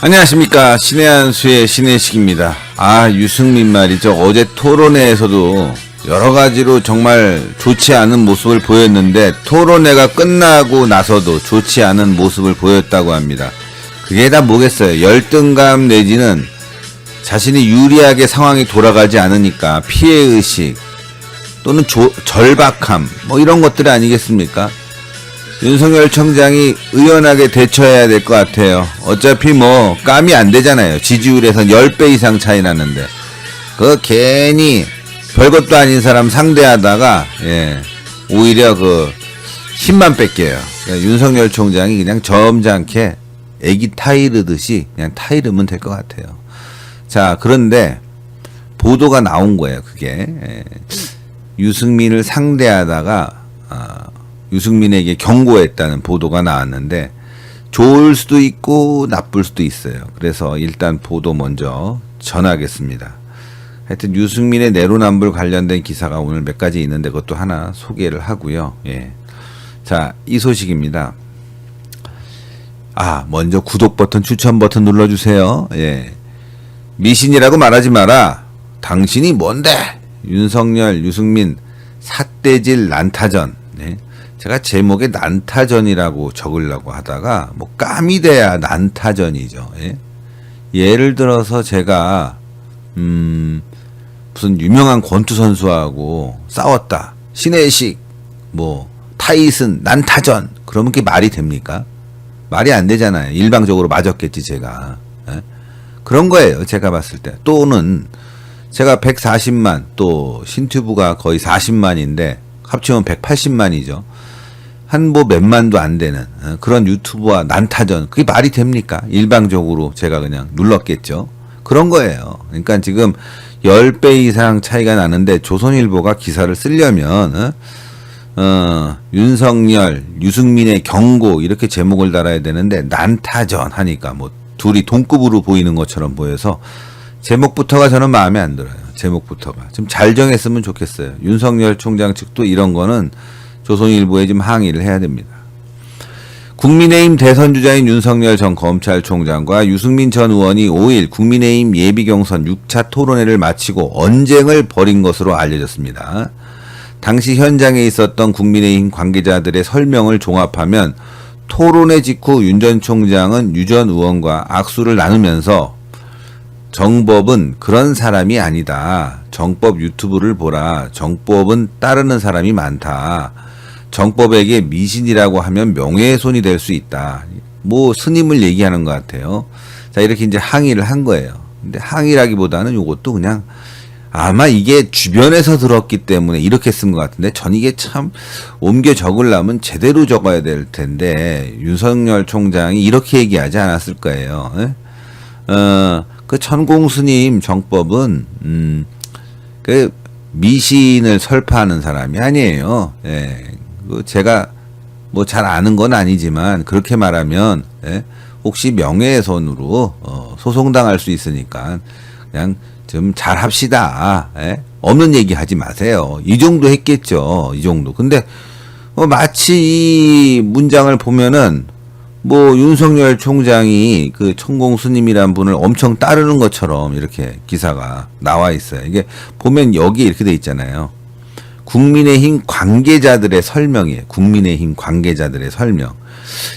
안녕하십니까. 신의 한수의 신의식입니다. 유승민 말이죠. 어제 토론회에서도 여러가지로 정말 좋지 않은 모습을 보였는데 토론회가 끝나고 나서도 좋지 않은 모습을 보였다고 합니다. 그게 다 뭐겠어요. 열등감 내지는 자신이 유리하게 상황이 돌아가지 않으니까 피해의식 또는 절박함 이런 것들이 아니겠습니까? 윤석열 청장이 의연하게 대처해야 될 것 같아요. 어차피 감이 안 되잖아요. 지지율에선 10배 이상 차이 나는데. 괜히 별것도 아닌 사람 상대하다가, 오히려 힘만 뺏겨요. 그러니까 윤석열 총장이 그냥 점잖게 애기 타이르듯이 그냥 타이르면 될 것 같아요. 자, 그런데 보도가 나온 거예요, 그게. 유승민을 상대하다가, 유승민에게 경고했다는 보도가 나왔는데 좋을 수도 있고 나쁠 수도 있어요. 그래서 일단 보도 먼저 전하겠습니다. 하여튼 유승민의 내로남불 관련된 기사가 오늘 몇 가지 있는데 그것도 하나 소개를 하고요. 자, 이 소식입니다. 먼저 구독 버튼, 추천 버튼 눌러주세요. 미신이라고 말하지 마라. 당신이 뭔데? 윤석열, 유승민 삿대질 난타전. 제가 제목에 난타전이라고 적으려고 하다가 깜이 돼야 난타전이죠. 예를 들어서 제가 무슨 유명한 권투 선수하고 싸웠다. 신혜식 타이슨 난타전. 그러면 그게 말이 됩니까? 말이 안 되잖아요. 일방적으로 맞았겠지 제가. 그런 거예요. 제가 봤을 때. 또는 제가 140만 또 신튜브가 거의 40만인데 합치면 180만이죠. 한 몇만도 안 되는 그런 유튜브와 난타전. 그게 말이 됩니까? 일방적으로 제가 그냥 눌렀겠죠. 그런 거예요. 그러니까 지금 10배 이상 차이가 나는데 조선일보가 기사를 쓰려면 윤석열, 유승민의 경고 이렇게 제목을 달아야 되는데 난타전 하니까 둘이 동급으로 보이는 것처럼 보여서 제목부터가 저는 마음에 안 들어요. 제목부터가. 좀 잘 정했으면 좋겠어요. 윤석열 총장 측도 이런 거는 조선일보에 좀 항의를 해야 됩니다. 국민의힘 대선주자인 윤석열 전 검찰총장과 유승민 전 의원이 5일 국민의힘 예비경선 6차 토론회를 마치고 언쟁을 벌인 것으로 알려졌습니다. 당시 현장에 있었던 국민의힘 관계자들의 설명을 종합하면 토론회 직후 윤 전 총장은 유 전 의원과 악수를 나누면서 정법은 그런 사람이 아니다. 정법 유튜브를 보라. 정법은 따르는 사람이 많다. 정법에게 미신이라고 하면 명예훼손이 될 수 있다. 스님을 얘기하는 것 같아요. 자, 이렇게 이제 항의를 한 거예요. 근데 항의라기보다는 요것도 그냥 아마 이게 주변에서 들었기 때문에 이렇게 쓴 것 같은데 전 이게 참 옮겨 적으려면 제대로 적어야 될 텐데 윤석열 총장이 이렇게 얘기하지 않았을 거예요. 그 천공스님 정법은 그 미신을 설파하는 사람이 아니에요. 제가 잘 아는 건 아니지만 그렇게 말하면 혹시 명예훼손으로 소송당할 수 있으니까 그냥 좀 잘 합시다. 없는 얘기 하지 마세요. 이 정도 했겠죠. 이 정도. 근데 마치 이 문장을 보면은 윤석열 총장이 그 천공스님이란 분을 엄청 따르는 것처럼 이렇게 기사가 나와 있어요. 이게 보면 여기에 이렇게 돼 있잖아요. 국민의힘 관계자들의 설명이에요. 국민의힘 관계자들의 설명.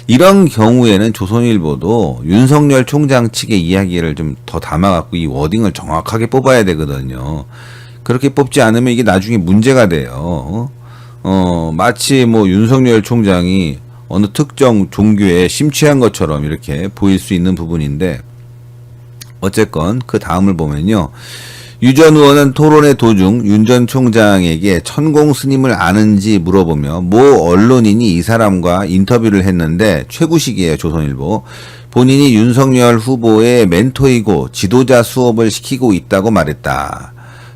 이런 경우에는 조선일보도 윤석열 총장 측의 이야기를 좀 더 담아갖고 이 워딩을 정확하게 뽑아야 되거든요. 그렇게 뽑지 않으면 이게 나중에 문제가 돼요. 마치 윤석열 총장이 어느 특정 종교에 심취한 것처럼 이렇게 보일 수 있는 부분인데 어쨌건 그 다음을 보면요. 유 전 의원은 토론회 도중 윤 전 총장에게 천공스님을 아는지 물어보며 모 언론인이 이 사람과 인터뷰를 했는데 최구식이에요. 조선일보. 본인이 윤석열 후보의 멘토이고 지도자 수업을 시키고 있다고 말했다.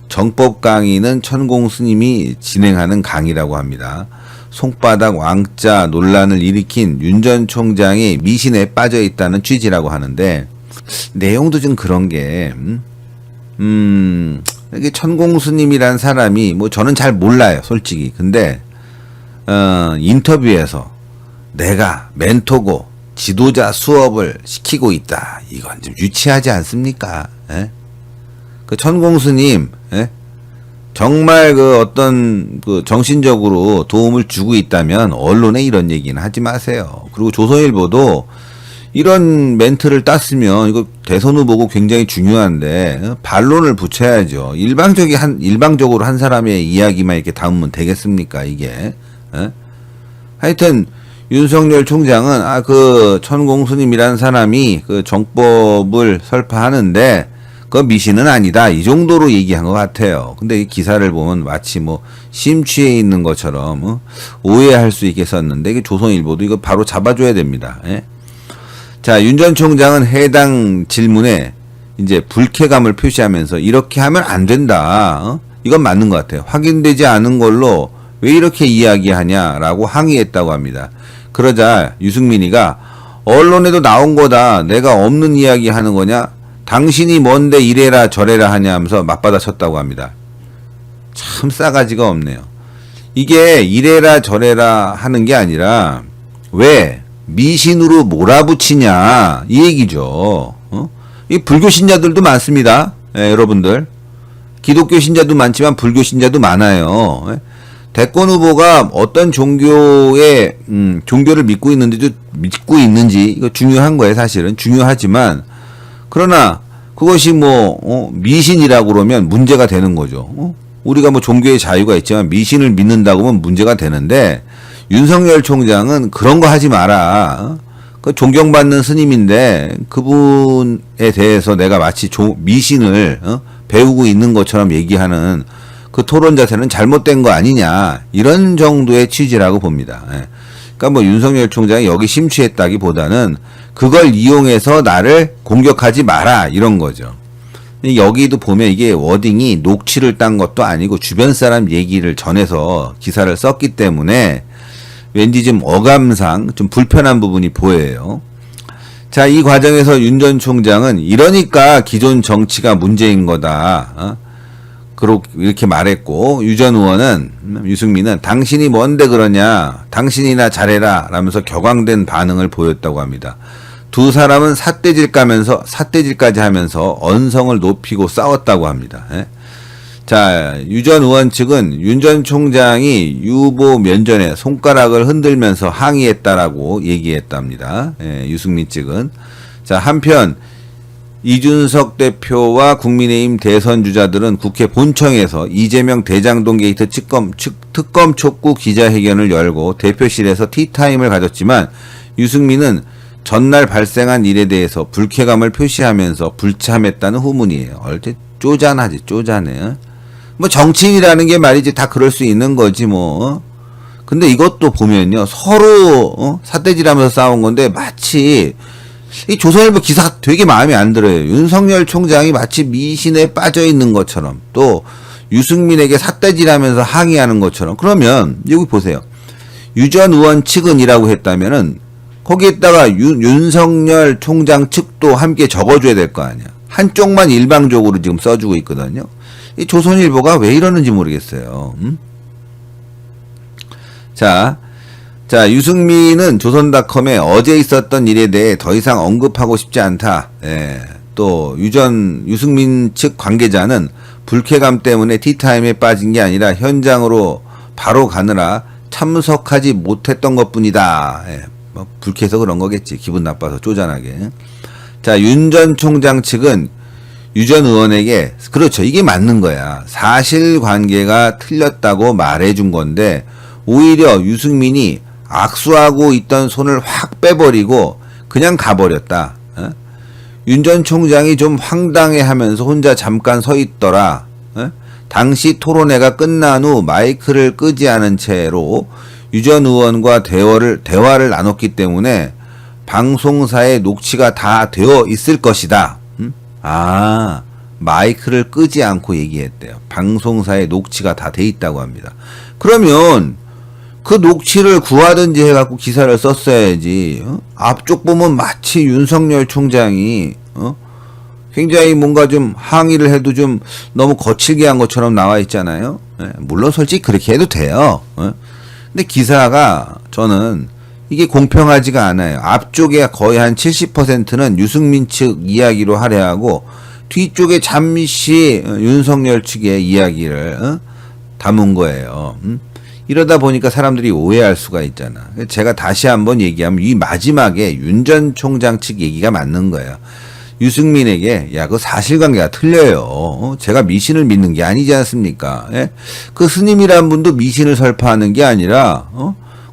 정법 강의는 천공스님이 진행하는 강의라고 합니다. 손바닥 왕자 논란을 일으킨 윤 전 총장이 미신에 빠져 있다는 취지라고 하는데 내용도 좀 그런 게 이게 천공스님이란 사람이 저는 잘 몰라요, 솔직히. 근데 인터뷰에서 내가 멘토고 지도자 수업을 시키고 있다. 이건 좀 유치하지 않습니까? 예? 그 천공스님, 예? 정말 그 어떤 그 정신적으로 도움을 주고 있다면 언론에 이런 얘기는 하지 마세요. 그리고 조선일보도 이런 멘트를 땄으면 이거 대선 후보고 굉장히 중요한데 반론을 붙여야죠. 일방적으로 한 사람의 이야기만 이렇게 담으면 되겠습니까? 이게. 에? 하여튼 윤석열 총장은 그 천공수님이라는 사람이 그 정법을 설파하는데 그 미신은 아니다. 이 정도로 얘기한 것 같아요. 근데 이 기사를 보면 마치 뭐 심취해 있는 것처럼 오해할 수 있게 썼는데 이게 조선일보도 이거 바로 잡아줘야 됩니다. 예? 자, 윤 전 총장은 해당 질문에 이제 불쾌감을 표시하면서 이렇게 하면 안 된다. 이건 맞는 것 같아요. 확인되지 않은 걸로 왜 이렇게 이야기하냐라고 항의했다고 합니다. 그러자 유승민이가 언론에도 나온 거다. 내가 없는 이야기 하는 거냐? 당신이 뭔데 이래라 저래라 하냐 하면서 맞받아 쳤다고 합니다. 참 싸가지가 없네요. 이게 이래라 저래라 하는 게 아니라 왜 미신으로 몰아붙이냐 이 얘기죠. 이 불교 신자들도 많습니다. 예, 여러분들 기독교 신자도 많지만 불교 신자도 많아요. 예? 대권 후보가 어떤 종교의 종교를 믿고 있는지 이거 중요한 거예요. 사실은 중요하지만 그러나 그것이 미신이라고 그러면 문제가 되는 거죠. 우리가 뭐 종교의 자유가 있지만 미신을 믿는다고 하면 문제가 되는데 윤석열 총장은 그런 거 하지 마라. 그 존경받는 스님인데 그분에 대해서 내가 마치 미신을 배우고 있는 것처럼 얘기하는 그 토론 자세는 잘못된 거 아니냐 이런 정도의 취지라고 봅니다. 그러니까 뭐 윤석열 총장이 여기 심취했다기보다는 그걸 이용해서 나를 공격하지 마라 이런 거죠. 여기도 보면 이게 워딩이 녹취를 딴 것도 아니고 주변 사람 얘기를 전해서 기사를 썼기 때문에 왠지 좀 어감상 좀 불편한 부분이 보여요. 자, 이 과정에서 윤 전 총장은 이러니까 기존 정치가 문제인 거다. 이렇게 말했고 유 전 의원은 유승민은 당신이 뭔데 그러냐 당신이나 잘해라 라면서 격앙된 반응을 보였다고 합니다. 두 사람은 삿대질까지 하면서 언성을 높이고 싸웠다고 합니다. 자, 유 전 의원 측은 윤 전 총장이 유보 면전에 손가락을 흔들면서 항의했다라고 얘기했답니다. 유승민 측은. 자, 한편 이준석 대표와 국민의힘 대선 주자들은 국회 본청에서 이재명 대장동 게이트 특검 촉구 기자회견을 열고 대표실에서 티타임을 가졌지만 유승민은 전날 발생한 일에 대해서 불쾌감을 표시하면서 불참했다는 후문이에요. 얼핏 쪼잔하지, 쪼잔해. 뭐 정치인이라는 게 말이지 다 그럴 수 있는 거지 뭐. 근데 이것도 보면요. 서로 삿대질하면서 싸운 건데 마치 이 조선일보 기사 되게 마음에 안 들어요. 윤석열 총장이 마치 미신에 빠져 있는 것처럼 또 유승민에게 삿대질하면서 항의하는 것처럼. 그러면 여기 보세요. 유 전 의원 측은이라고 했다면은 거기에다가 윤석열 총장 측도 함께 적어줘야 될 거 아니야. 한쪽만 일방적으로 지금 써주고 있거든요. 이 조선일보가 왜 이러는지 모르겠어요. 자, 유승민은 조선닷컴에 어제 있었던 일에 대해 더 이상 언급하고 싶지 않다. 또 유승민 측 관계자는 불쾌감 때문에 티타임에 빠진 게 아니라 현장으로 바로 가느라 참석하지 못했던 것뿐이다. 뭐 불쾌해서 그런 거겠지. 기분 나빠서 쪼잔하게. 자, 윤 전 총장 측은 유 전 의원에게 그렇죠. 이게 맞는 거야. 사실관계가 틀렸다고 말해준 건데 오히려 유승민이 악수하고 있던 손을 확 빼버리고 그냥 가버렸다. 윤 전 총장이 좀 황당해하면서 혼자 잠깐 서 있더라. 당시 토론회가 끝난 후 마이크를 끄지 않은 채로 유 전 의원과 대화를 나눴기 때문에 방송사에 녹취가 다 되어 있을 것이다. 마이크를 끄지 않고 얘기했대요. 방송사에 녹취가 다 돼 있다고 합니다. 그러면 그 녹취를 구하든지 해갖고 기사를 썼어야지. 앞쪽 보면 마치 윤석열 총장이 굉장히 뭔가 좀 항의를 해도 좀 너무 거칠게 한 것처럼 나와 있잖아요. 물론 솔직히 그렇게 해도 돼요. 근데 기사가 저는 이게 공평하지가 않아요. 앞쪽에 거의 한 70%는 유승민 측 이야기로 할애하고 뒤쪽에 잠시 윤석열 측의 이야기를 담은 거예요. 이러다 보니까 사람들이 오해할 수가 있잖아. 제가 다시 한번 얘기하면 이 마지막에 윤 전 총장 측 얘기가 맞는 거예요. 유승민에게 야, 그 사실관계가 틀려요. 제가 미신을 믿는 게 아니지 않습니까? 예? 그 스님이란 분도 미신을 설파하는 게 아니라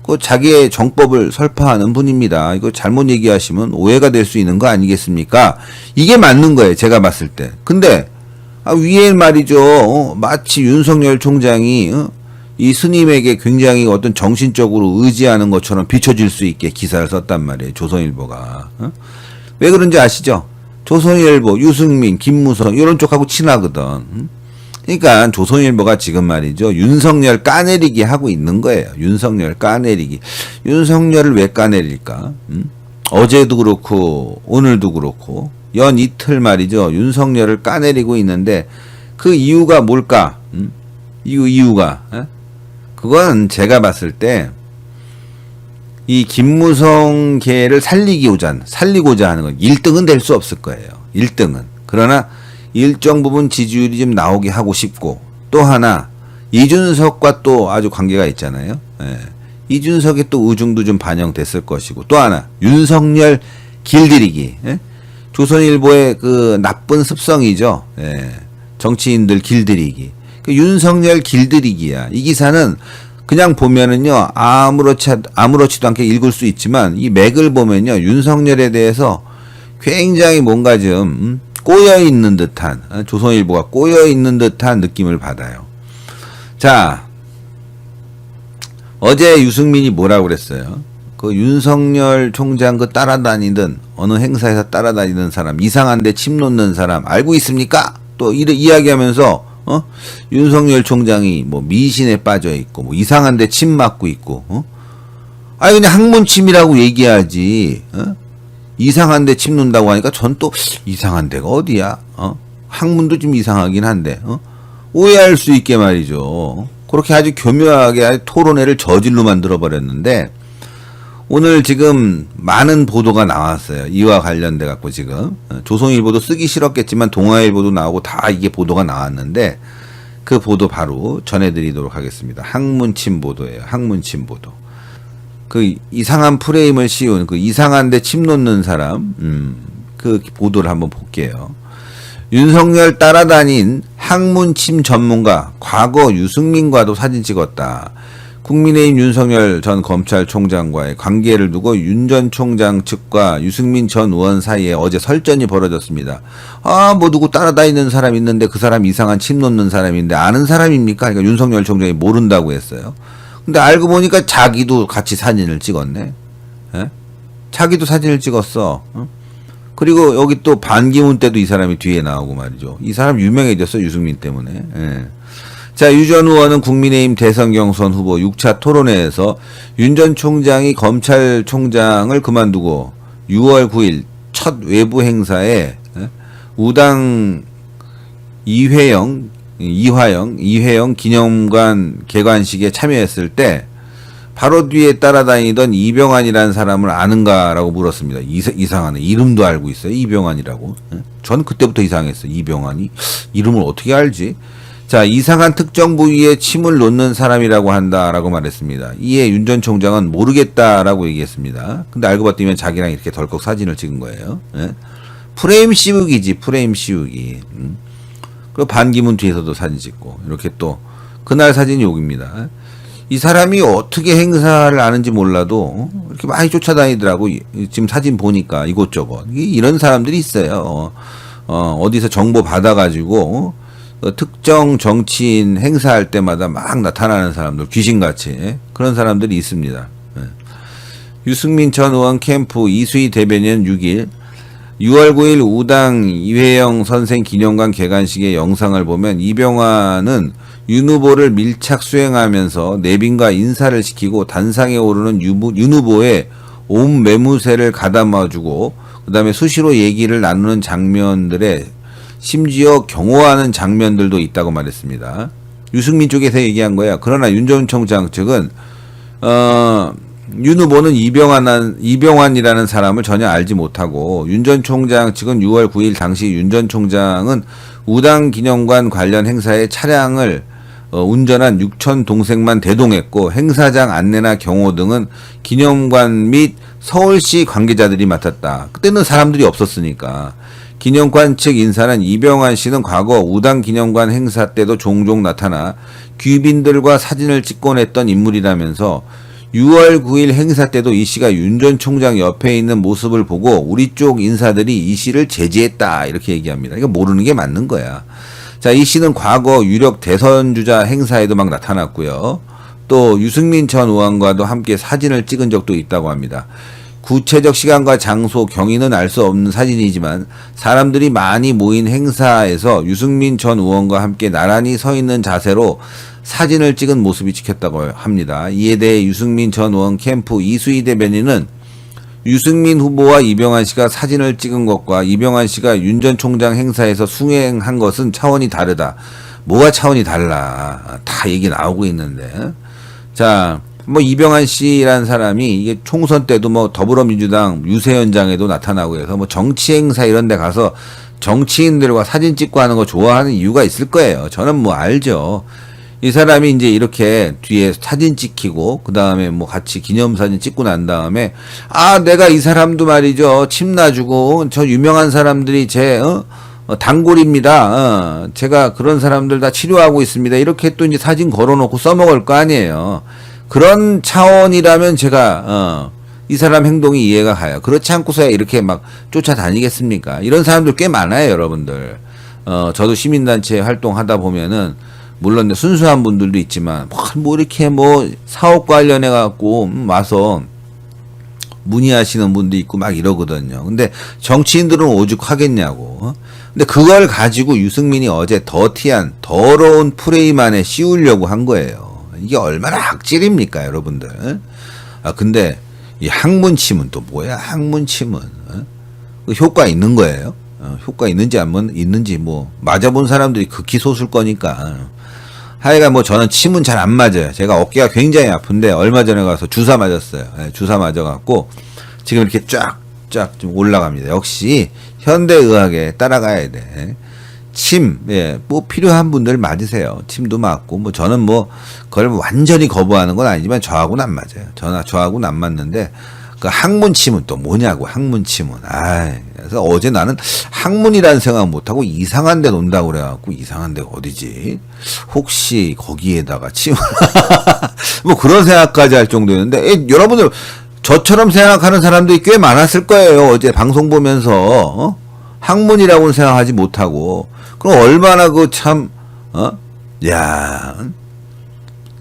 그 자기의 정법을 설파하는 분입니다. 이거 잘못 얘기하시면 오해가 될 수 있는 거 아니겠습니까? 이게 맞는 거예요. 제가 봤을 때. 근데 위에 말이죠. 마치 윤석열 총장이 이 스님에게 굉장히 어떤 정신적으로 의지하는 것처럼 비춰질 수 있게 기사를 썼단 말이에요. 조선일보가. 왜 그런지 아시죠? 조선일보, 유승민, 김무성 이런 쪽하고 친하거든. 그러니까 조선일보가 지금 말이죠. 윤석열 까내리기 하고 있는 거예요. 윤석열 까내리기. 윤석열을 왜 까내릴까? 어제도 그렇고 오늘도 그렇고 연 이틀 말이죠. 윤석열을 까내리고 있는데 그 이유가 뭘까? 이유가 그건 제가 봤을 때 이 김무성계를 살리고자 하는 건 1등은 될 수 없을 거예요. 1등은. 그러나 일정 부분 지지율이 좀 나오게 하고 싶고 또 하나 이준석과 또 아주 관계가 있잖아요. 예. 이준석의 또 의중도 좀 반영됐을 것이고 또 하나 윤석열 길들이기. 예? 조선일보의 그 나쁜 습성이죠. 예. 정치인들 길들이기. 그 윤석열 길들이기야. 이 기사는 그냥 보면은요 아무렇지도 않게 읽을 수 있지만 이 맥을 보면요 윤석열에 대해서 굉장히 뭔가 좀 꼬여 있는 듯한 조선일보가 꼬여 있는 듯한 느낌을 받아요. 자, 어제 유승민이 뭐라고 그랬어요? 그 윤석열 총장 그 따라다니던 어느 행사에서 따라다니던 사람 이상한데 침 놓는 사람 알고 있습니까? 또 이야기하면서 윤석열 총장이 뭐 미신에 빠져 있고 뭐 이상한데 침 맞고 있고 아니 그냥 학문침이라고 얘기하지 이상한데 침 놓는다고 하니까 전 또 이상한 데가 어디야? 학문도 좀 이상하긴 한데 오해할 수 있게 말이죠. 그렇게 아주 교묘하게 토론회를 저질로 만들어 버렸는데 오늘 지금 많은 보도가 나왔어요. 이와 관련돼 갖고 지금 조선일보도 쓰기 싫었겠지만 동아일보도 나오고 다 이게 보도가 나왔는데 그 보도 바로 전해드리도록 하겠습니다. 학문침 보도예요. 학문침 보도. 그 이상한 프레임을 씌운 그 이상한데 침 놓는 사람 그 보도를 한번 볼게요. 윤석열 따라다닌 학문침 전문가 과거 유승민과도 사진 찍었다. 국민의힘 윤석열 전 검찰총장과의 관계를 두고 윤 전 총장 측과 유승민 전 의원 사이에 어제 설전이 벌어졌습니다. 뭐 누구 따라다니는 사람 있는데 그 사람 이상한 침 놓는 사람인데 아는 사람입니까? 그러니까 윤석열 총장이 모른다고 했어요. 근데 알고 보니까 자기도 같이 사진을 찍었네. 예? 자기도 사진을 찍었어. 그리고 여기 또 반기문 때도 이 사람이 뒤에 나오고 말이죠. 이 사람 유명해졌어 유승민 때문에. 예. 자, 유 전 의원은 국민의힘 대선 경선 후보 6차 토론회에서 윤 전 총장이 검찰총장을 그만두고 6월 9일 첫 외부 행사에 우당 이화영 기념관 개관식에 참여했을 때 바로 뒤에 따라다니던 이병환이라는 사람을 아는가라고 물었습니다. 이상하네. 이름도 알고 있어요. 이병환이라고. 전 그때부터 이상했어요. 이병환이. 이름을 어떻게 알지? 자, 이상한 특정 부위에 침을 놓는 사람이라고 한다라고 말했습니다. 이에 윤 전 총장은 모르겠다라고 얘기했습니다. 근데 알고 봤더니 자기랑 이렇게 덜컥 사진을 찍은 거예요. 예? 프레임 씌우기지, 프레임 씌우기. 그리고 반기문 뒤에서도 사진 찍고 이렇게 또 그날 사진이 여기입니다. 이 사람이 어떻게 행사를 아는지 몰라도 이렇게 많이 쫓아다니더라고. 지금 사진 보니까 이곳저곳 이런 사람들이 있어요. 어디서 정보 받아가지고 특정 정치인 행사할 때마다 막 나타나는 사람들, 귀신같이 그런 사람들이 있습니다. 유승민 전 의원 캠프 이수희 대변인 6일 6월 9일 우당 이회영 선생 기념관 개관식의 영상을 보면 이병환은 윤 후보를 밀착 수행하면서 내빈과 인사를 시키고 단상에 오르는 윤 후보의 온 매무새를 가담아주고 그 다음에 수시로 얘기를 나누는 장면들에 심지어 경호하는 장면들도 있다고 말했습니다. 유승민 쪽에서 얘기한 거야. 그러나 윤 전 총장 측은 윤 후보는 이병환이라는 사람을 전혀 알지 못하고 윤 전 총장 측은 6월 9일 당시 윤 전 총장은 우당기념관 관련 행사에 차량을 운전한 육촌 동생만 대동했고 행사장 안내나 경호 등은 기념관 및 서울시 관계자들이 맡았다. 그때는 사람들이 없었으니까. 기념관 측 인사는 이병환 씨는 과거 우당기념관 행사 때도 종종 나타나 귀빈들과 사진을 찍곤 했던 인물이라면서 6월 9일 행사 때도 이 씨가 윤 전 총장 옆에 있는 모습을 보고 우리 쪽 인사들이 이 씨를 제지했다 이렇게 얘기합니다. 이거 모르는 게 맞는 거야. 자, 이 씨는 과거 유력 대선주자 행사에도 막 나타났고요. 또 유승민 전 의원과도 함께 사진을 찍은 적도 있다고 합니다. 구체적 시간과 장소, 경위는 알 수 없는 사진이지만 사람들이 많이 모인 행사에서 유승민 전 의원과 함께 나란히 서 있는 자세로 사진을 찍은 모습이 찍혔다고 합니다. 이에 대해 유승민 전 의원 캠프 이수희 대변인은 유승민 후보와 이병환 씨가 사진을 찍은 것과 이병환 씨가 윤 전 총장 행사에서 수행한 것은 차원이 다르다. 뭐가 차원이 달라. 다 얘기 나오고 있는데. 자, 뭐 이병환 씨라는 사람이 이게 총선 때도 뭐 더불어민주당 유세현장에도 나타나고 해서 뭐 정치 행사 이런 데 가서 정치인들과 사진 찍고 하는 거 좋아하는 이유가 있을 거예요. 저는 뭐 알죠. 이 사람이 이제 이렇게 뒤에 사진 찍히고 그 다음에 뭐 같이 기념사진 찍고 난 다음에 내가 이 사람도 말이죠. 침 놔주고 저 유명한 사람들이 제 단골입니다. 제가 그런 사람들 다 치료하고 있습니다. 이렇게 또 이제 사진 걸어놓고 써먹을 거 아니에요. 그런 차원이라면 제가 이 사람 행동이 이해가 가요. 그렇지 않고서야 이렇게 막 쫓아다니겠습니까? 이런 사람들 꽤 많아요, 여러분들. 저도 시민단체 활동하다 보면은 물론 순수한 분들도 있지만 뭐 이렇게 뭐 사업 관련해 갖고 와서 문의하시는 분도 있고 막 이러거든요. 근데 정치인들은 오죽하겠냐고. 근데 그걸 가지고 유승민이 어제 더티한 더러운 프레임 안에 씌우려고 한 거예요. 이게 얼마나 악질입니까, 여러분들? 근데 이 학문침은 또 뭐야? 학문침은 효과 있는 거예요? 효과 있는지 안 있는지 뭐 맞아본 사람들이 극히 소수일 거니까. 하여간 뭐 저는 침은 잘 안 맞아요. 제가 어깨가 굉장히 아픈데 얼마 전에 가서 주사 맞았어요. 주사 맞아갖고 지금 이렇게 쫙쫙 좀 올라갑니다. 역시 현대의학에 따라가야 돼. 침, 뭐 필요한 분들 맞으세요. 침도 맞고 뭐 저는 뭐 그걸 완전히 거부하는 건 아니지만 저하고는 안 맞아요. 저하고는 안 맞는데 그 학문침은 또 뭐냐고. 학문침은 그래서 어제 나는 학문이라는 생각 못하고 이상한 데 논다고 그래갖고 이상한 데가 어디지? 혹시 거기에다가 침 뭐 그런 생각까지 할 정도였는데 여러분들 저처럼 생각하는 사람들이 꽤 많았을 거예요. 어제 방송 보면서 학문이라고는 생각하지 못하고 그럼 얼마나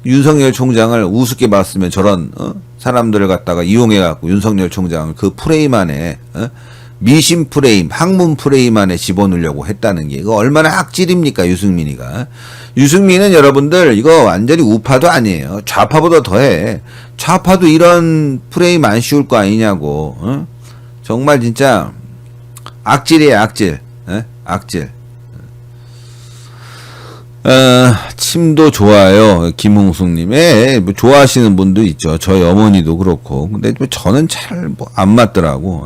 윤석열 총장을 우습게 봤으면 저런 사람들을 갖다가 이용해갖고 윤석열 총장을 그 프레임 안에 미신 프레임, 학문 프레임 안에 집어넣으려고 했다는 게 이거 얼마나 악질입니까, 유승민이가. 유승민은 여러분들 이거 완전히 우파도 아니에요. 좌파보다 더해. 좌파도 이런 프레임 안 씌울 거 아니냐고. 정말 진짜 악질이에요, 악질. 악질. 침도 좋아요. 김홍숙님. 뭐 좋아하시는 분도 있죠. 저희 어머니도 그렇고. 근데 뭐 저는 잘 뭐 안 맞더라고.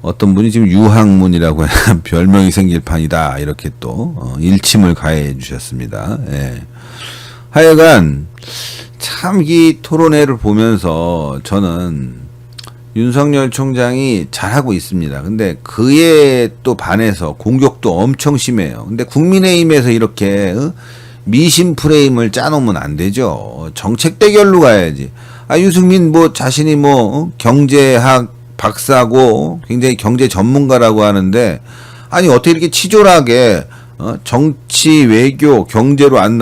어떤 분이 지금 유학문이라고 별명이 생길 판이다. 이렇게 또, 일침을 가해 주셨습니다. 하여간, 참 이 토론회를 보면서 저는 윤석열 총장이 잘하고 있습니다. 근데 그에 또 반해서 공격도 엄청 심해요. 근데 국민의힘에서 이렇게 미신 프레임을 짜놓으면 안 되죠. 정책 대결로 가야지. 유승민 뭐 자신이 뭐 경제학 박사고 굉장히 경제 전문가라고 하는데 어떻게 이렇게 치졸하게 정치 외교 경제로 안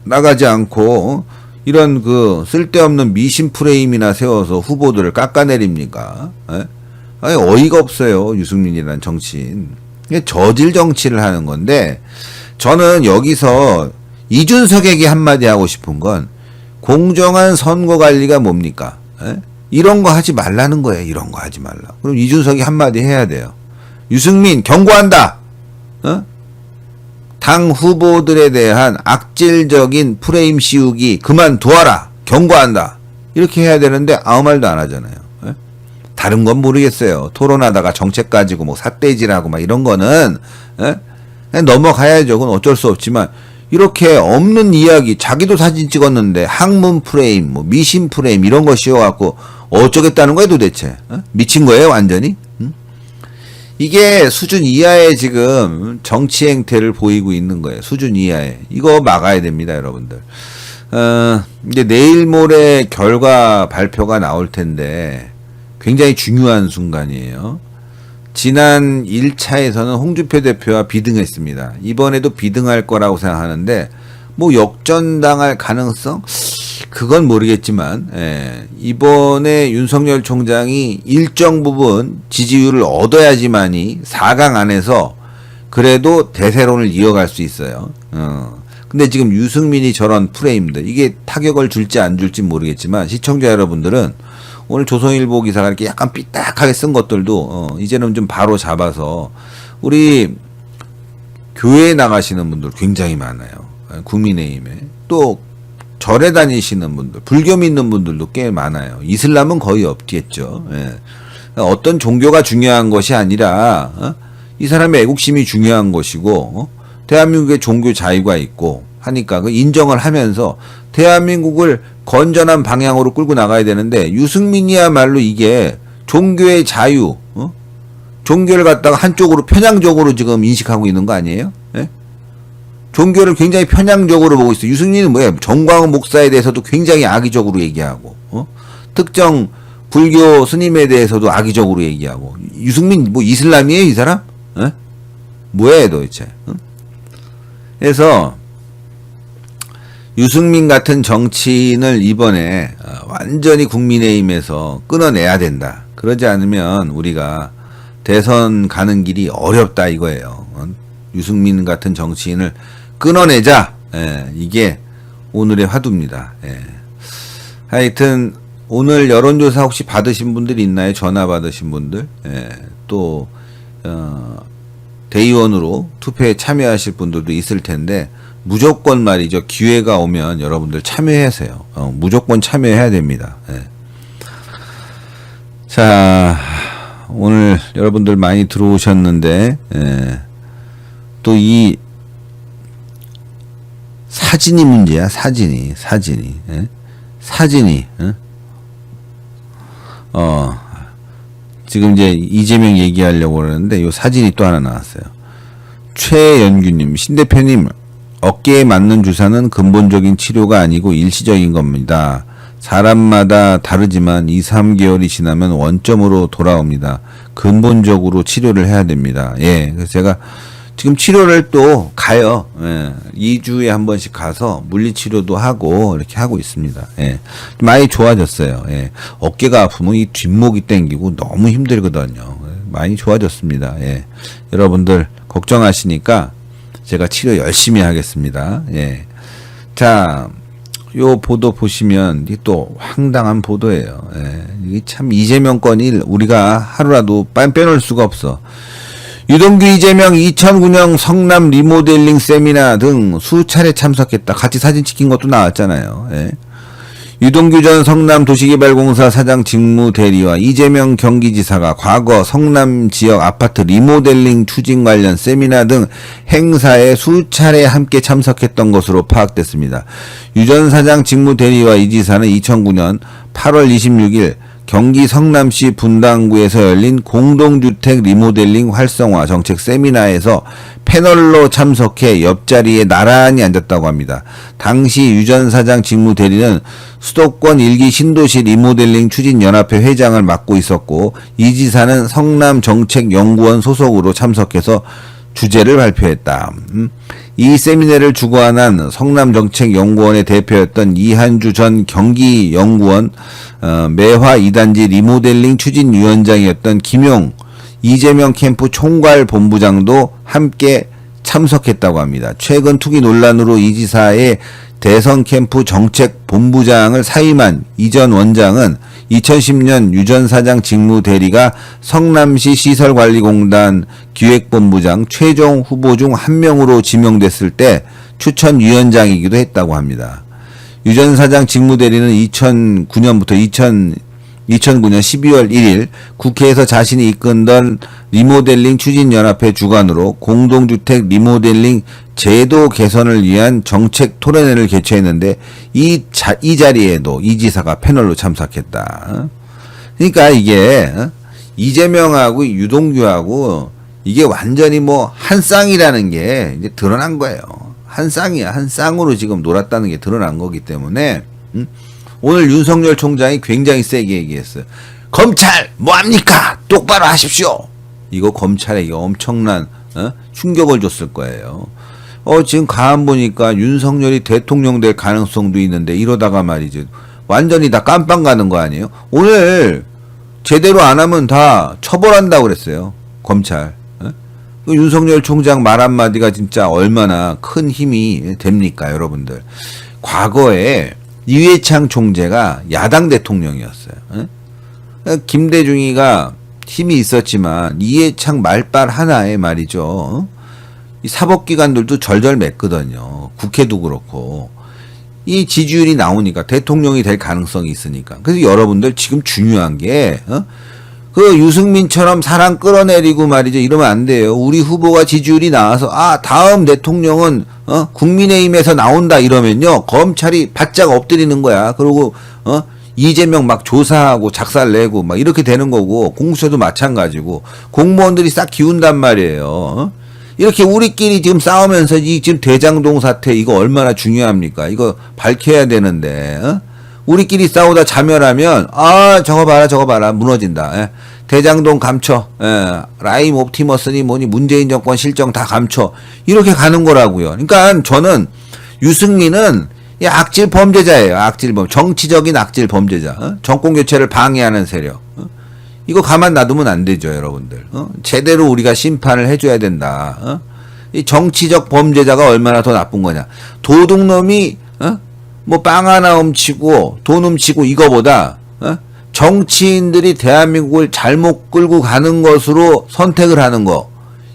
나가지 않고 이런 그 쓸데없는 미신 프레임이나 세워서 후보들을 깎아내립니까? 어이가 없어요. 유승민이라는 정치인. 저질 정치를 하는 건데 저는 여기서 이준석에게 한마디 하고 싶은 건 공정한 선거 관리가 뭡니까? 이런 거 하지 말라는 거예요. 이런 거 하지 말라. 그럼 이준석이 한마디 해야 돼요. 유승민 경고한다. 당 후보들에 대한 악질적인 프레임 씌우기 그만두어라. 경고한다. 이렇게 해야 되는데 아무 말도 안 하잖아요. 예? 다른 건 모르겠어요. 토론하다가 정책 가지고 뭐 삿대질하고 막 이런 거는 예? 그냥 넘어가야죠. 그건 어쩔 수 없지만 이렇게 없는 이야기, 자기도 사진 찍었는데 학문 프레임, 뭐 미신 프레임 이런 거 씌워갖고 어쩌겠다는 거예요 도대체? 어? 미친 거예요 완전히? 응? 이게 수준 이하의 지금 정치 행태를 보이고 있는 거예요. 수준 이하의. 이거 막아야 됩니다, 여러분들. 이제 내일 모레 결과 발표가 나올 텐데 굉장히 중요한 순간이에요. 지난 1차에서는 홍준표 대표와 비등했습니다. 이번에도 비등할 거라고 생각하는데 뭐 역전당할 가능성? 그건 모르겠지만 이번에 윤석열 총장이 일정 부분 지지율을 얻어야지만이 4강 안에서 그래도 대세론을 이어갈 수 있어요. 근데 지금 유승민이 저런 프레임들 이게 타격을 줄지 안 줄지 모르겠지만 시청자 여러분들은 오늘 조선일보 기사가 이렇게 약간 삐딱하게 쓴 것들도 이제는 좀 바로 잡아서 우리 교회에 나가시는 분들 굉장히 많아요. 국민의힘에 또 절에 다니시는 분들, 불교 믿는 분들도 꽤 많아요. 이슬람은 거의 없겠죠. 예. 어떤 종교가 중요한 것이 아니라 이 사람의 애국심이 중요한 것이고 대한민국에 종교 자유가 있고 하니까 그 인정을 하면서 대한민국을 건전한 방향으로 끌고 나가야 되는데 유승민이야말로 이게 종교의 자유, 종교를 갖다가 한쪽으로 편향적으로 지금 인식하고 있는 거 아니에요? 예? 종교를 굉장히 편향적으로 보고 있어요. 유승민은 뭐예요? 정광훈 목사에 대해서도 굉장히 악의적으로 얘기하고, 특정 불교 스님에 대해서도 악의적으로 얘기하고. 유승민 뭐 이슬람이에요, 이 사람? 예? 뭐예요, 도대체? 그래서 유승민 같은 정치인을 이번에 완전히 국민의힘에서 끊어내야 된다. 그러지 않으면 우리가 대선 가는 길이 어렵다 이거예요. 유승민 같은 정치인을 끊어내자. 이게 오늘의 화두입니다. 하여튼 오늘 여론조사 혹시 받으신 분들이 있나요? 전화 받으신 분들? 또 대의원으로 투표에 참여하실 분들도 있을 텐데 무조건 말이죠. 기회가 오면 여러분들 참여하세요. 무조건 참여해야 됩니다. 자, 오늘 여러분들 많이 들어오셨는데 또 이 사진이 문제야. 사진이 지금 이제 이재명 얘기하려고 그러는데 요 사진이 또 하나 나왔어요. 최연규님, 신 대표님, 어깨에 맞는 주사는 근본적인 치료가 아니고 일시적인 겁니다. 사람마다 다르지만 2, 3개월이 지나면 원점으로 돌아옵니다. 근본적으로 치료를 해야 됩니다. 그래서 제가 지금 치료를 또 가요. 2주에 한 번씩 가서 물리치료도 하고 이렇게 하고 있습니다. 많이 좋아졌어요. 어깨가 아프면 이 뒷목이 땡기고 너무 힘들거든요. 많이 좋아졌습니다. 여러분들 걱정하시니까 제가 치료 열심히 하겠습니다. 자, 요 보도 보시면 이게 또 황당한 보도예요. 이게 참 이재명 건이 우리가 하루라도 빼놓을 수가 없어. 유동규 이재명 2009년 성남 리모델링 세미나 등 수차례 참석했다. 같이 사진 찍힌 것도 나왔잖아요. 유동규 전 성남도시개발공사 사장 직무대리와 이재명 경기지사가 과거 성남 지역 아파트 리모델링 추진 관련 세미나 등 행사에 수차례 함께 참석했던 것으로 파악됐습니다. 유 전 사장 직무대리와 이 지사는 2009년 8월 26일 경기 성남시 분당구에서 열린 공동주택 리모델링 활성화 정책 세미나에서 패널로 참석해 옆자리에 나란히 앉았다고 합니다. 당시 유 전 사장 직무대리는 수도권 1기 신도시 리모델링 추진연합회 회장을 맡고 있었고 이 지사는 성남정책연구원 소속으로 참석해서 주제를 발표했다. 이 세미나를 주관한 성남정책연구원의 대표였던 이한주 전 경기연구원 매화 2단지 리모델링 추진위원장이었던 김용 이재명 캠프 총괄본부장도 함께 참석했다고 합니다. 최근 투기 논란으로 이 지사의 대선 캠프 정책본부장을 사임한 이전 원장은 2010년 유 전 사장 직무 대리가 성남시 시설관리공단 기획본부장 최종 후보 중 한 명으로 지명됐을 때 추천위원장이기도 했다고 합니다. 유 전 사장 직무 대리는 2009년부터 2009년 12월 1일 국회에서 자신이 이끈던 리모델링 추진연합회 주관으로 공동주택 리모델링 제도 개선을 위한 정책 토론회를 개최했는데 이 자리에도 이 지사가 패널로 참석했다. 그러니까 이게 이재명하고 유동규하고 이게 완전히 뭐 한 쌍이라는 게 이제 드러난 거예요. 한 쌍이야. 한 쌍으로 지금 놀았다는 게 드러난 거기 때문에 오늘 윤석열 총장이 굉장히 세게 얘기했어요. 검찰 뭐합니까? 똑바로 하십시오. 이거 검찰에게 엄청난 충격을 줬을 거예요. 지금 가만 보니까 윤석열이 대통령 될 가능성도 있는데 이러다가 말이죠. 완전히 다 깜빵 가는 거 아니에요? 오늘 제대로 안 하면 다 처벌한다고 그랬어요. 검찰. 그 윤석열 총장 말 한마디가 진짜 얼마나 큰 힘이 됩니까, 여러분들. 과거에 이회창 총재가 야당 대통령이었어요. 김대중이가 힘이 있었지만 이회창 말빨 하나에 말이죠. 이 사법기관들도 절절 맺거든요. 국회도 그렇고. 이 지지율이 나오니까 대통령이 될 가능성이 있으니까. 그래서 여러분들 지금 중요한 게 그 유승민처럼 사람 끌어내리고 말이죠. 이러면 안 돼요. 우리 후보가 지지율이 나와서 다음 대통령은 국민의힘에서 나온다 이러면요. 검찰이 바짝 엎드리는 거야. 그리고 이재명 막 조사하고 작살 내고 막 이렇게 되는 거고 공수처도 마찬가지고 공무원들이 싹 기운단 말이에요. 이렇게 우리끼리 지금 싸우면서 이 지금 대장동 사태 이거 얼마나 중요합니까? 이거 밝혀야 되는데 우리끼리 싸우다 자멸하면 저거 봐라 무너진다. 대장동 감춰. 라임 옵티머스니 뭐니 문재인 정권 실정 다 감춰. 이렇게 가는 거라고요. 그러니까 저는 유승민은 악질 범죄자예요. 정치적인 악질 범죄자. 정권 교체를 방해하는 세력. 이거 가만 놔두면 안 되죠, 여러분들. 제대로 우리가 심판을 해줘야 된다. 이 정치적 범죄자가 얼마나 더 나쁜 거냐. 도둑놈이 뭐 빵 하나 훔치고 돈 훔치고 이거보다 정치인들이 대한민국을 잘못 끌고 가는 것으로 선택을 하는 거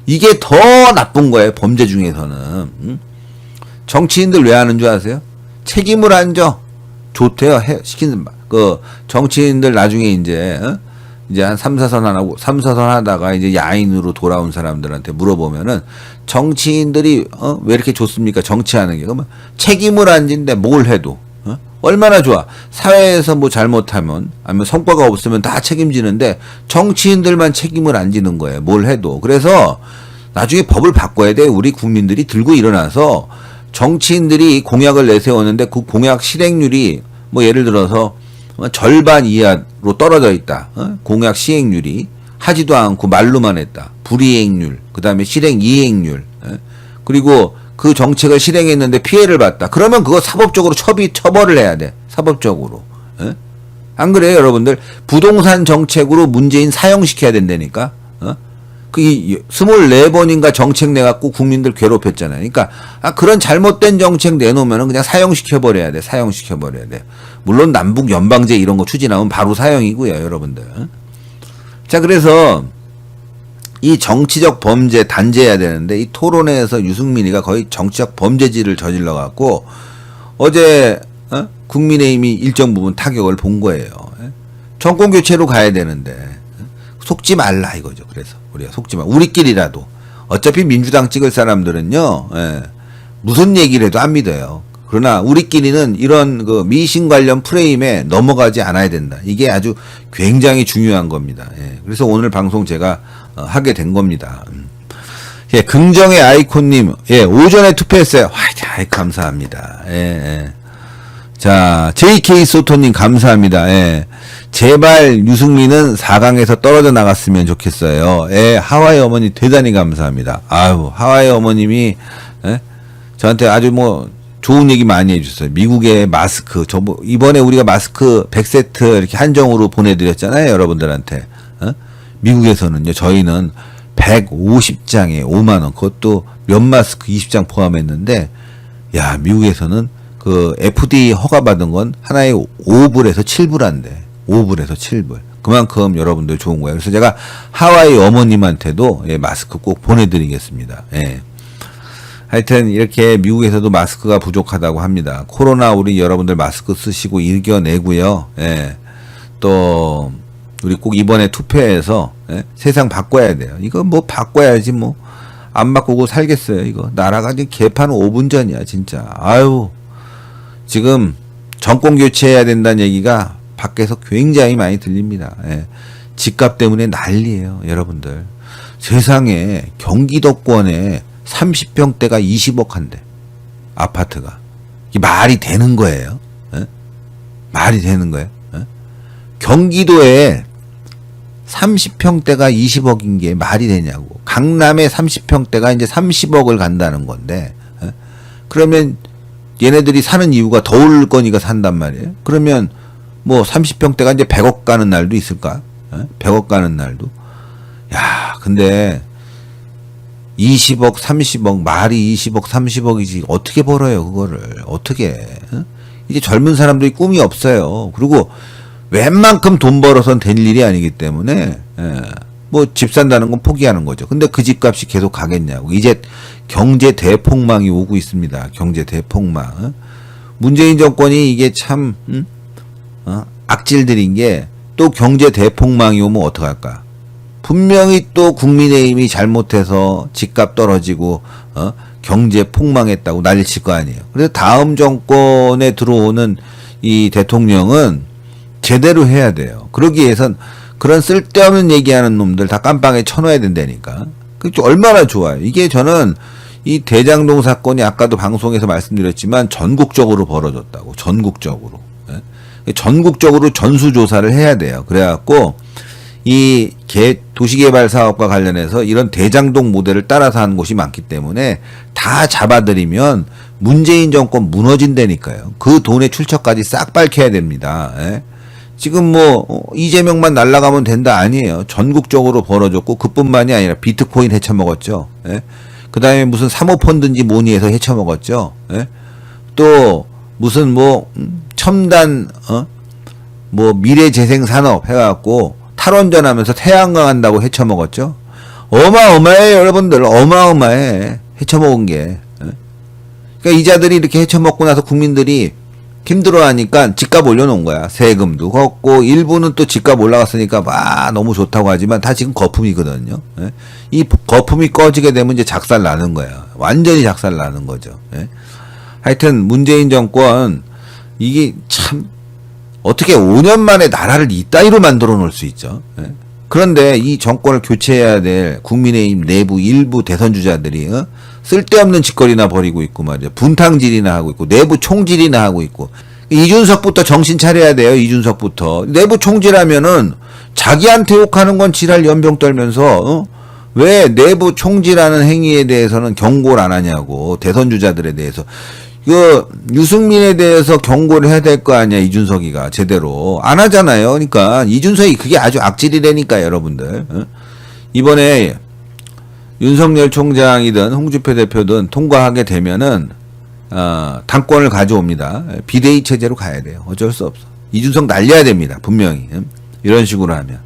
이게 더 나쁜 거예요. 범죄 중에서는. 정치인들 왜 하는 줄 아세요? 책임을 안 져. 좋대요. 시키는 그 정치인들 나중에 이제 한 3사선 하다가 이제 야인으로 돌아온 사람들한테 물어보면은 정치인들이 왜 이렇게 좋습니까? 정치하는 게. 그러면 책임을 안 진대 뭘 해도. 얼마나 좋아. 사회에서 뭐 잘못하면 아니면 성과가 없으면 다 책임지는데 정치인들만 책임을 안 지는 거예요. 뭘 해도. 그래서 나중에 법을 바꿔야 돼. 우리 국민들이 들고 일어나서 정치인들이 공약을 내세웠는데 그 공약 실행률이 뭐 예를 들어서 절반 이하로 떨어져 있다. 공약 시행률이 하지도 않고 말로만 했다. 불이행률, 그 다음에 실행 이행률, 그리고 그 정책을 실행했는데 피해를 봤다. 그러면 그거 사법적으로 처벌을 해야 돼. 사법적으로. 안 그래요, 여러분들? 부동산 정책으로 문재인 사형시켜야 된다니까. 그 24번인가 정책 내갖고 국민들 괴롭혔잖아요. 그러니까 그런 잘못된 정책 내놓으면 그냥 사형시켜버려야 돼. 사형시켜버려야 돼. 물론 남북 연방제 이런 거 추진하면 바로 사형이고요, 여러분들. 자, 그래서 이 정치적 범죄 단죄해야 되는데 이 토론회에서 유승민이가 거의 정치적 범죄질을 저질러갖고 어제 국민의힘이 일정 부분 타격을 본 거예요. 정권 교체로 가야 되는데 속지 말라 이거죠. 그래서 우리가 속지 마. 우리끼리라도 어차피 민주당 찍을 사람들은요, 무슨 얘기를 해도 안 믿어요. 그러나 우리끼리는 이런 그 미신 관련 프레임에 넘어가지 않아야 된다. 이게 아주 굉장히 중요한 겁니다. 그래서 오늘 방송 제가 하게 된 겁니다. 긍정의 아이콘님, 오전에 투표했어요. 화이팅, 감사합니다. 자, JK 소토님 감사합니다. 제발 유승민은 4강에서 떨어져 나갔으면 좋겠어요. 하와이 어머니 대단히 감사합니다. 아유, 하와이 어머님이 저한테 아주 뭐 좋은 얘기 많이 해주셨어요. 미국의 마스크, 이번에 우리가 마스크 100세트 이렇게 한정으로 보내드렸잖아요, 여러분들한테. 미국에서는요, 저희는 150장에 5만원, 그것도 면 마스크 20장 포함했는데, 야, 미국에서는 그 FD 허가받은 건 하나에 5불에서 7불 한대. 5불에서 7불. 그만큼 여러분들 좋은 거예요. 그래서 제가 하와이 어머님한테도 예, 마스크 꼭 보내드리겠습니다. 예. 하여튼 이렇게 미국에서도 마스크가 부족하다고 합니다. 코로나 우리 여러분들 마스크 쓰시고 이겨내고요. 예. 또 우리 꼭 이번에 투표해서 예? 세상 바꿔야 돼요. 이거 뭐 바꿔야지 뭐 안 바꾸고 살겠어요. 이거 나라가 이제 개판 5분 전이야 진짜. 아유 지금 정권 교체해야 된다는 얘기가 밖에서 굉장히 많이 들립니다. 예. 집값 때문에 난리예요, 여러분들. 세상에 경기도권에 30평대가 20억 한대. 아파트가. 이게 말이 되는 거예요? 예? 말이 되는 거예요? 예? 경기도에 30평대가 20억인 게 말이 되냐고. 강남에 30평대가 이제 30억을 간다는 건데, 예? 그러면 얘네들이 사는 이유가 더울 거니까 산단 말이에요. 그러면 뭐 30평대가 이제 100억 가는 날도 있을까? 예? 100억 가는 날도. 야, 근데 20억, 30억, 말이 20억, 30억이지. 어떻게 벌어요, 그거를. 어떻게. 어? 이제 젊은 사람들이 꿈이 없어요. 그리고 웬만큼 돈 벌어선 될 일이 아니기 때문에, 예, 뭐 집 산다는 건 포기하는 거죠. 근데 그 집값이 계속 가겠냐고. 이제 경제 대폭망이 오고 있습니다. 경제 대폭망. 어? 문재인 정권이 이게 참, 악질들인 게 또 경제 대폭망이 오면 어떡할까? 분명히 또 국민의힘이 잘못해서 집값 떨어지고 경제 폭망했다고 난리칠 거 아니에요. 그래서 다음 정권에 들어오는 이 대통령은 제대로 해야 돼요. 그러기 위해선 그런 쓸데없는 얘기하는 놈들 다 깜빵에 쳐넣어야 된다니까. 그게 얼마나 좋아요. 이게 저는 이 대장동 사건이 아까도 방송에서 말씀드렸지만 전국적으로 벌어졌다고. 전국적으로. 예? 전국적으로 전수조사를 해야 돼요. 그래갖고 이 도시개발 사업과 관련해서 이런 대장동 모델을 따라서 하는 곳이 많기 때문에 다 잡아들이면 문재인 정권 무너진다니까요. 그 돈의 출처까지 싹 밝혀야 됩니다. 예? 지금 뭐 이재명만 날아가면 된다 아니에요. 전국적으로 벌어졌고 그뿐만이 아니라 비트코인 헤쳐먹었죠. 예? 그 다음에 무슨 사모펀드인지 뭐니 해서 헤쳐먹었죠. 예? 또 무슨 뭐 첨단 뭐 미래재생산업 해갖고 탈원전하면서 태양광 한다고 헤쳐먹었죠. 어마어마해 여러분들. 어마어마해. 헤쳐먹은 게. 그러니까 이자들이 이렇게 헤쳐먹고 나서 국민들이 힘들어하니까 집값 올려놓은 거야. 세금도 걷고 일부는 또 집값 올라갔으니까 막 너무 좋다고 하지만 다 지금 거품이거든요. 이 거품이 꺼지게 되면 이제 작살 나는 거야. 완전히 작살 나는 거죠. 하여튼 문재인 정권 이게 참 어떻게 5년 만에 나라를 이따위로 만들어 놓을 수 있죠. 그런데 이 정권을 교체해야 될 국민의힘 내부 일부 대선주자들이 쓸데없는 짓거리나 벌이고 있고 말이야. 분탕질이나 하고 있고 내부 총질이나 하고 있고. 이준석부터 정신 차려야 돼요. 이준석부터. 내부 총질하면은 자기한테 욕하는 건 지랄 연병 떨면서 왜 내부 총질하는 행위에 대해서는 경고를 안 하냐고. 대선주자들에 대해서. 유승민에 대해서 경고를 해야 될 거 아니야, 이준석이가. 제대로. 안 하잖아요. 그러니까, 이준석이 그게 아주 악질이라니까, 여러분들. 이번에, 윤석열 총장이든, 홍준표 대표든 통과하게 되면은, 당권을 가져옵니다. 비대위 체제로 가야 돼요. 어쩔 수 없어. 이준석 날려야 됩니다. 분명히. 이런 식으로 하면.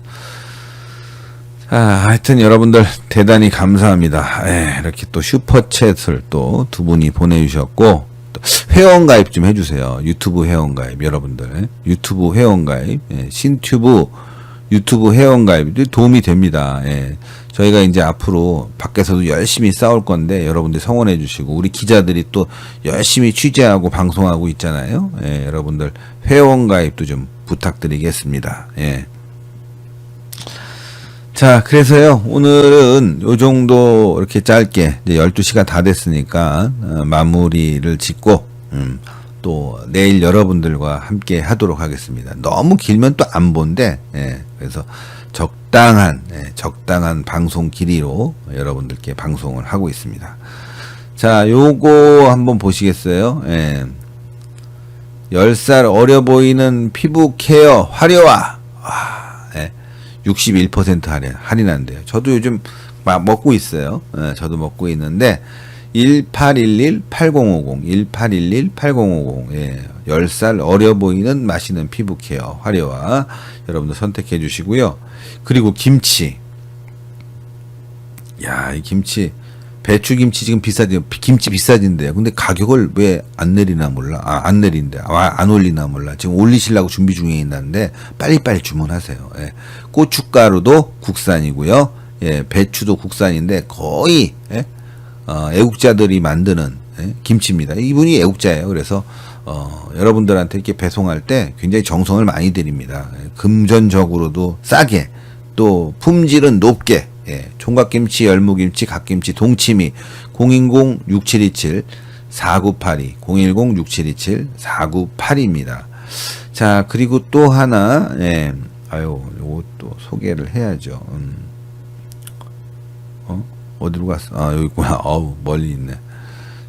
하여튼 여러분들 대단히 감사합니다. 이렇게 또 슈퍼챗을 또 두 분이 보내주셨고, 회원가입 좀 해주세요. 유튜브 회원가입 여러분들. 유튜브 회원가입, 신튜브 유튜브 회원가입이 도움이 됩니다. 저희가 이제 앞으로 밖에서도 열심히 싸울 건데 여러분들 성원해 주시고 우리 기자들이 또 열심히 취재하고 방송하고 있잖아요. 여러분들 회원가입도 좀 부탁드리겠습니다. 자, 그래서요, 오늘은 요 정도 이렇게 짧게, 이제 12시가 다 됐으니까, 마무리를 짓고, 또 내일 여러분들과 함께 하도록 하겠습니다. 너무 길면 또 안 본데, 그래서 적당한 방송 길이로 여러분들께 방송을 하고 있습니다. 자, 요거 한번 보시겠어요? 10살 어려 보이는 피부 케어 화려화. 61% 할인한대요. 저도 요즘 막 먹고 있어요. 저도 먹고 있는데 1811-8050 1811-8050 예, 10살 어려 보이는 맛있는 피부 케어 화려화 여러분들 선택해 주시고요. 그리고 김치. 야, 이 김치 배추김치 지금 비싸지, 김치 비싸진대요. 근데 가격을 왜 안 내리나 몰라. 안 내린대. 안 올리나 몰라. 지금 올리시려고 준비 중에 있는데 빨리빨리 주문하세요. 예. 고춧가루도 국산이고요. 예, 배추도 국산인데 거의 예? 애국자들이 만드는 예? 김치입니다. 이분이 애국자예요. 그래서 여러분들한테 이렇게 배송할 때 굉장히 정성을 많이 드립니다. 예, 금전적으로도 싸게 또 품질은 높게 예, 총각김치, 열무김치, 갓김치, 동치미 010-6727-4982 010-6727-4982입니다. 자, 그리고 또 하나 예, 요거 또 소개를 해야죠. 어디로 갔어? 여기 있구나. 멀리 있네.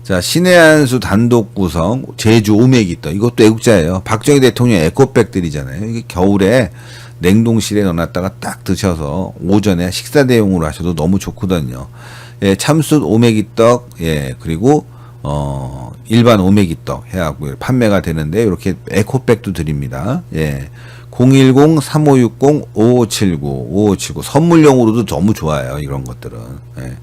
자, 신의 한수 단독 구성, 제주 오메기떡. 이것도 애국자예요. 박정희 대통령 에코백들이잖아요. 이게 겨울에 냉동실에 넣어놨다가 딱 드셔서 오전에 식사 대용으로 하셔도 너무 좋거든요. 예, 참숯 오메기떡, 예, 그리고, 일반 오메기떡 해갖고 판매가 되는데, 이렇게 에코백도 드립니다. 예. 010-3560-5579 선물용으로도 너무 좋아요. 이런 것들은. 예.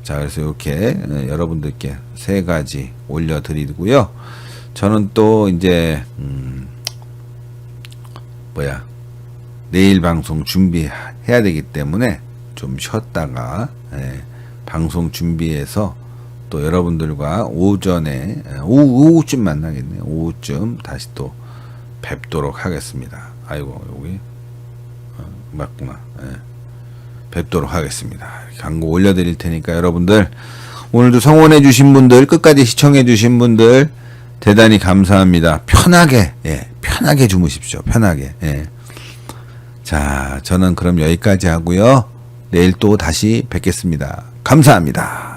자, 그래서 이렇게 여러분들께 3가지 올려드리고요. 저는 또 이제 내일 방송 준비해야 되기 때문에 좀 쉬었다가 예, 방송 준비해서 또 여러분들과 오전에 오후쯤 만나겠네요. 오후쯤 다시 또 뵙도록 하겠습니다. 아이고, 여기 맞구나. 예. 뵙도록 하겠습니다. 광고 올려드릴 테니까 여러분들 오늘도 성원해 주신 분들, 끝까지 시청해 주신 분들 대단히 감사합니다. 편하게 편하게 주무십시오. 편하게. 예. 자, 저는 그럼 여기까지 하고요. 내일 또 다시 뵙겠습니다. 감사합니다.